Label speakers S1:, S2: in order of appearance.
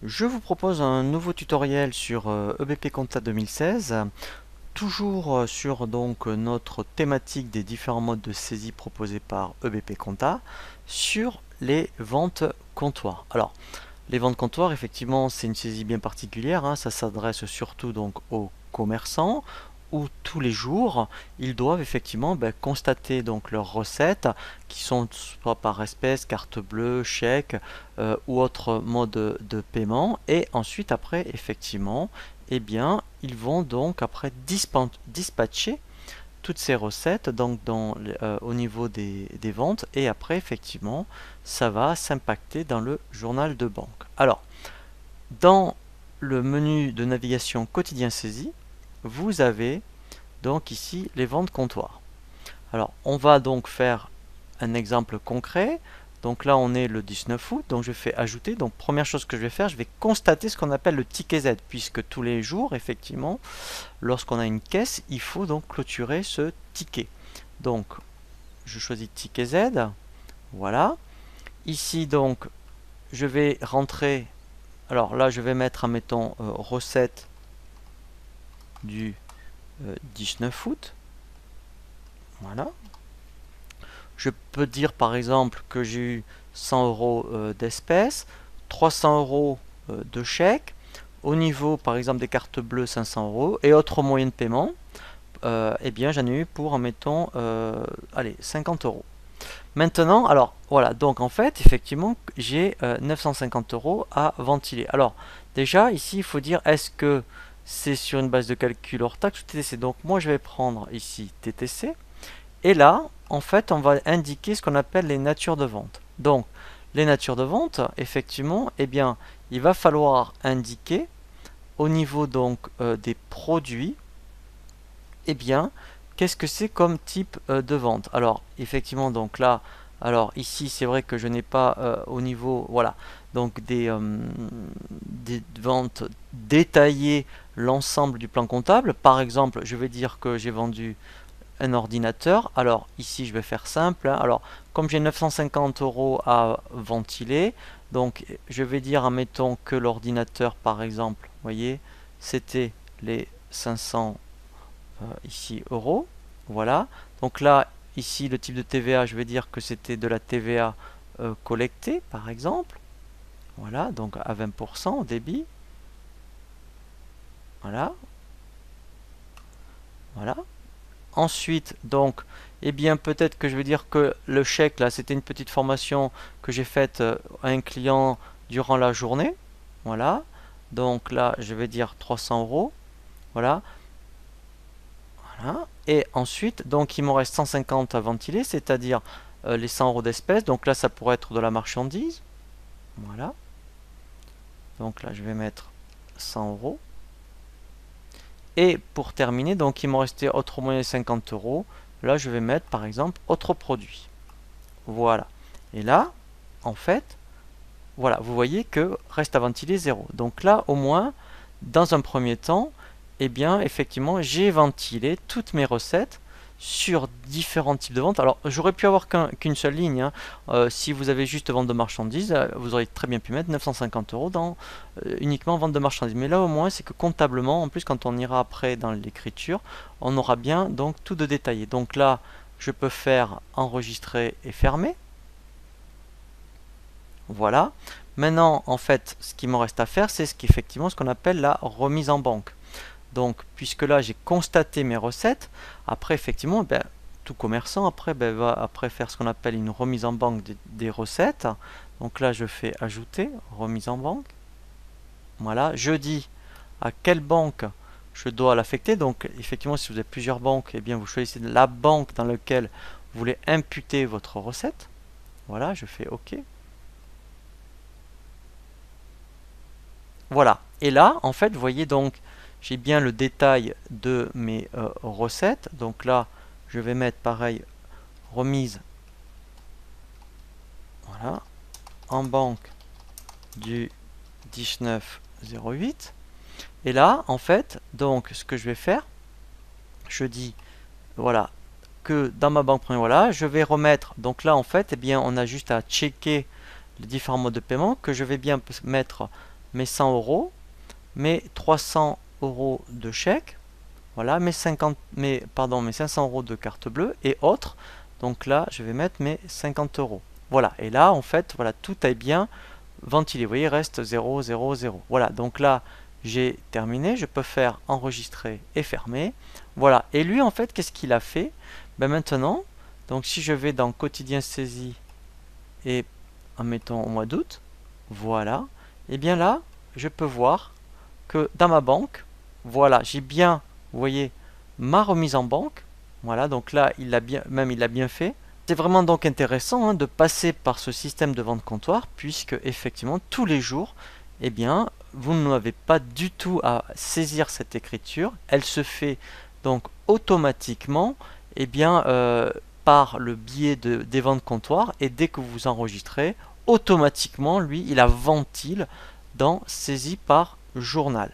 S1: Je vous propose un nouveau tutoriel sur EBP Compta 2016, toujours sur notre thématique des différents modes de saisie proposés par EBP Compta sur les ventes comptoirs. Alors, les ventes comptoirs, effectivement, c'est une saisie bien particulière, hein. Ça s'adresse surtout donc aux commerçants où tous les jours, ils doivent effectivement constater donc leurs recettes qui sont soit par espèce, carte bleue, chèque ou autre mode de paiement. Et ensuite, après, effectivement, eh bien, ils vont donc après dispatcher toutes ces recettes au niveau des ventes, et après effectivement ça va s'impacter dans le journal de banque. Alors, dans le menu de navigation quotidien saisie, vous avez donc ici les ventes comptoirs. Alors, on va donc faire un exemple concret. Donc là, on est le 19 août, donc je fais ajouter. Donc première chose que je vais faire, je vais constater ce qu'on appelle le ticket Z, puisque tous les jours, effectivement, lorsqu'on a une caisse, il faut donc clôturer ce ticket. Donc, je choisis ticket Z, voilà. Ici, donc, je vais rentrer, alors là, je vais mettre, admettons, recette du 19 août, voilà. Je peux dire, par exemple, que j'ai eu 100 euros d'espèces, 300 euros de chèque, au niveau, par exemple, des cartes bleues, 500 euros, et autres moyens de paiement. Eh bien j'en ai eu pour, admettons, allez, 50 euros. Maintenant, alors voilà, donc en fait, effectivement, j'ai 950 euros à ventiler. Alors, déjà, ici, il faut dire, est-ce que c'est sur une base de calcul hors taxe ou TTC? Donc, moi, je vais prendre ici TTC. Et là, en fait, on va indiquer ce qu'on appelle les natures de vente. Donc, les natures de vente, effectivement, eh bien, il va falloir indiquer au niveau donc des produits, eh bien, qu'est-ce que c'est comme type de vente? Alors, effectivement, donc là, alors ici, c'est vrai que je n'ai pas au niveau, voilà, donc des ventes détaillées l'ensemble du plan comptable. Par exemple, je vais dire que j'ai vendu un ordinateur. Alors, ici, je vais faire simple, hein. Alors, comme j'ai 950 euros à ventiler, donc je vais dire, admettons que l'ordinateur, par exemple, vous voyez, c'était les 500 ici euros, voilà. Donc là, ici, le type de TVA, je vais dire que c'était de la TVA collectée, par exemple, voilà, donc à 20% au débit, voilà, voilà. Ensuite, donc, eh bien, peut-être que je vais dire que le chèque, là, c'était une petite formation que j'ai faite à un client durant la journée, voilà. Donc là, je vais dire 300 euros, voilà. Voilà. Et ensuite, donc il m'en reste 150 à ventiler, c'est-à-dire les 100 euros d'espèces. Donc là, ça pourrait être de la marchandise. Voilà. Donc là, je vais mettre 100 euros. Et pour terminer, donc il m'en restait autre moyen de 50 euros. Là, je vais mettre par exemple autre produit. Voilà. Et là, en fait, voilà, vous voyez que reste à ventiler 0. Donc là, au moins, dans un premier temps, eh bien, effectivement, j'ai ventilé toutes mes recettes sur différents types de ventes. Alors, j'aurais pu avoir qu'une seule ligne, hein. Si vous avez juste vente de marchandises, vous auriez très bien pu mettre 950 euros dans uniquement vente de marchandises. Mais là, au moins, c'est que comptablement, en plus, quand on ira après dans l'écriture, on aura bien donc tout de détaillé. Donc là, je peux faire enregistrer et fermer. Voilà. Maintenant, en fait, ce qui me reste à faire, c'est effectivement ce qu'on appelle la remise en banque. Donc, puisque là, j'ai constaté mes recettes, après, effectivement, tout commerçant, après, va après faire ce qu'on appelle une remise en banque des recettes. Donc là, je fais ajouter, remise en banque. Voilà. Je dis à quelle banque je dois l'affecter. Donc, effectivement, si vous avez plusieurs banques, eh bien, vous choisissez la banque dans laquelle vous voulez imputer votre recette. Voilà, je fais OK. Voilà. Et là, en fait, vous voyez donc, j'ai bien le détail de mes recettes. Donc là, je vais mettre pareil, remise, voilà, en banque du 19/08. Et là, en fait, donc, ce que je vais faire, je dis, voilà, que dans ma banque première, voilà, je vais remettre, donc là, en fait, eh bien, on a juste à checker les différents modes de paiement que je vais bien mettre mes 100 euros, mes 300 euros de chèque, voilà, mes 500 euros de carte bleue et autres. Donc là, je vais mettre mes 50 euros. Voilà, et là, en fait, voilà, tout est bien ventilé. Vous voyez, il reste 0, 0, 0. Voilà, donc là, j'ai terminé. Je peux faire enregistrer et fermer. Voilà, et lui, en fait, qu'est-ce qu'il a fait? Ben maintenant, donc si je vais dans quotidien saisie et en mettant au mois d'août, voilà, et bien là, je peux voir que dans ma banque, voilà, j'ai bien, vous voyez, ma remise en banque. Voilà, donc là, il l'a bien fait. C'est vraiment donc intéressant de passer par ce système de vente comptoir, puisque effectivement, tous les jours, eh bien, vous n'avez pas du tout à saisir cette écriture. Elle se fait donc automatiquement, eh bien, par le biais des ventes comptoirs, et dès que vous enregistrez, automatiquement, lui, il la ventile dans saisie par journal.